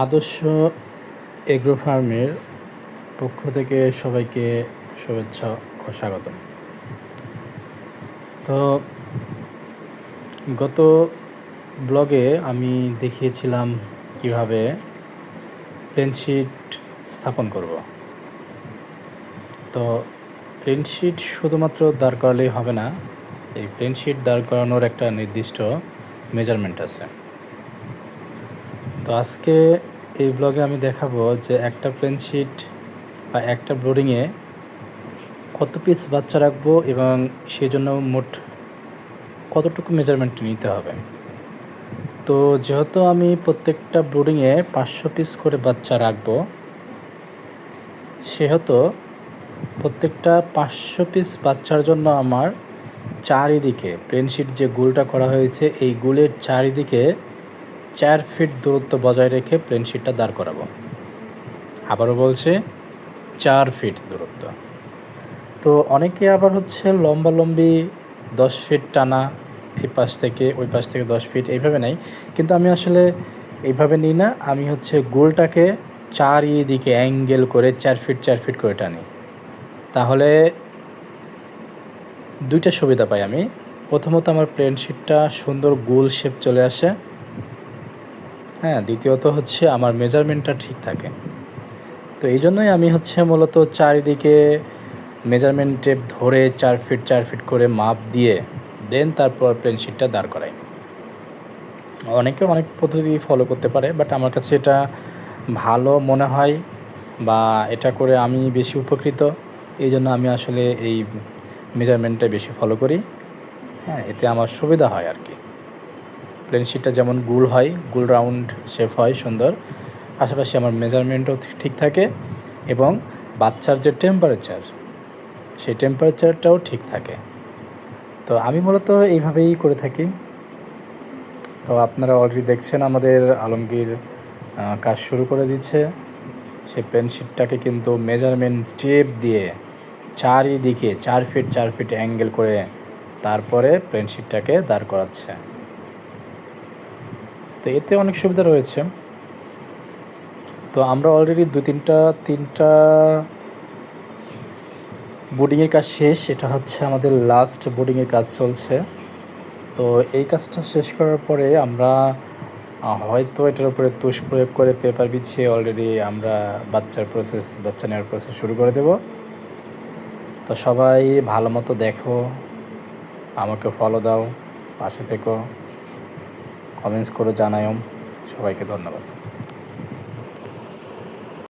আদর্শ এগ্রো ফার্মের পক্ষ থেকে সবাইকে শুভেচ্ছা ও স্বাগতম। তো গত ব্লগে আমি দেখিয়েছিলাম কিভাবে প্লেনশিট স্থাপন করব। তো প্লেনশিট শুধুমাত্র দাঁড় করালেই হবে না, এই প্লেনশিট দাঁড় করানোর একটা নির্দিষ্ট মেজারমেন্ট আছে। তো আজকে এই ব্লগে আমি দেখাবো যে একটা প্লেনশিট বা একটা ব্রোডিংয়ে কত পিস বাচ্চা রাখবো এবং সেই জন্য মোট কতটুকু মেজারমেন্ট নিতে হবে। তো যেহেতু আমি প্রত্যেকটা ব্রোডিংয়ে 500 পিস করে বাচ্চা রাখবো, সেহেতু প্রত্যেকটা 500 পিস বাচ্চার জন্য আমার চারিদিকে প্লেনশিট যে গোলটা করা হয়েছে এই গোলের চারিদিকে 4 ফিট দূরত্ব বজায় রেখে প্লেনশিটটা দাঁড় করাবো। আবারও বলছে 4 ফিট দূরত্ব। তো অনেকে আবার লম্বালম্বি 10 ফিট টানা, এই পাশ থেকে ওই পাশ থেকে 10 ফিট এইভাবে নেই, কিন্তু আমি আসলে এইভাবে নিই না। আমি গোলটাকে চারিদিকে অ্যাঙ্গেল করে 4 ফিট করে টানি। তাহলে দুইটা সুবিধা পাই আমি। প্রথমত আমার প্লেনশিটটা সুন্দর গোল শেপ চলে আসে, দ্বিতীয়ত আমার মেজারমেন্টটা ঠিক থাকে। তো এই জন্যই আমি মূলত চারিদিকে মেজারমেন্ট টেপ ধরে 4 ফিট করে মাপ দিয়ে দেন তারপর প্লেনশিটটা দাঁড় করাই। অনেকে অনেক পদ্ধতি ফলো করতে পারে, বাট আমার কাছে এটা ভালো মনে হয় বা এটা করে আমি বেশি উপকৃত। এই জন্য আমি আসলে এই মেজারমেন্টটা বেশি ফলো করি। এতে আমার সুবিধা হয় আর কি। প্লেনশিটটা যেমন গোল হয়, গোল রাউন্ড শেপ হয় সুন্দর, পাশাপাশি আমার মেজারমেন্টও ঠিক থাকে এবং বাচ্চার যে টেম্পারেচার সেই টেম্পারেচারটাও ঠিক থাকে। তো আমি মূলত এইভাবেই করে থাকি। তো আপনারা অলরেডি দেখছেন আমাদের আলমগীর কাজ শুরু করে দিচ্ছে। সেই প্লেনশিটটাকে কিন্তু মেজারমেন্ট টেপ দিয়ে চারিদিকে 4 ফিট অ্যাঙ্গেল করে তারপরে প্লেনশিটটাকে দাঁড় করাচ্ছে। তো এতে অনেক সুবিধা রয়েছে। তো আমরা অলরেডি তিনটা বোর্ডিংয়ের কাজ শেষ। এটা আমাদের লাস্ট বোর্ডিংয়ের কাজ চলছে। তো এই কাজটা শেষ করার পরে আমরা হয়তো এটার উপরে তুষ প্রয়োগ করে পেপার বিছিয়ে অলরেডি আমরা বাচ্চা নেওয়ার প্রসেস শুরু করে দেব। তো সবাই ভালো মতো দেখো, আমাকে ফলো দাও, পাশে থেকো, কমেন্টস করে জানাও। সবাইকে ধন্যবাদ।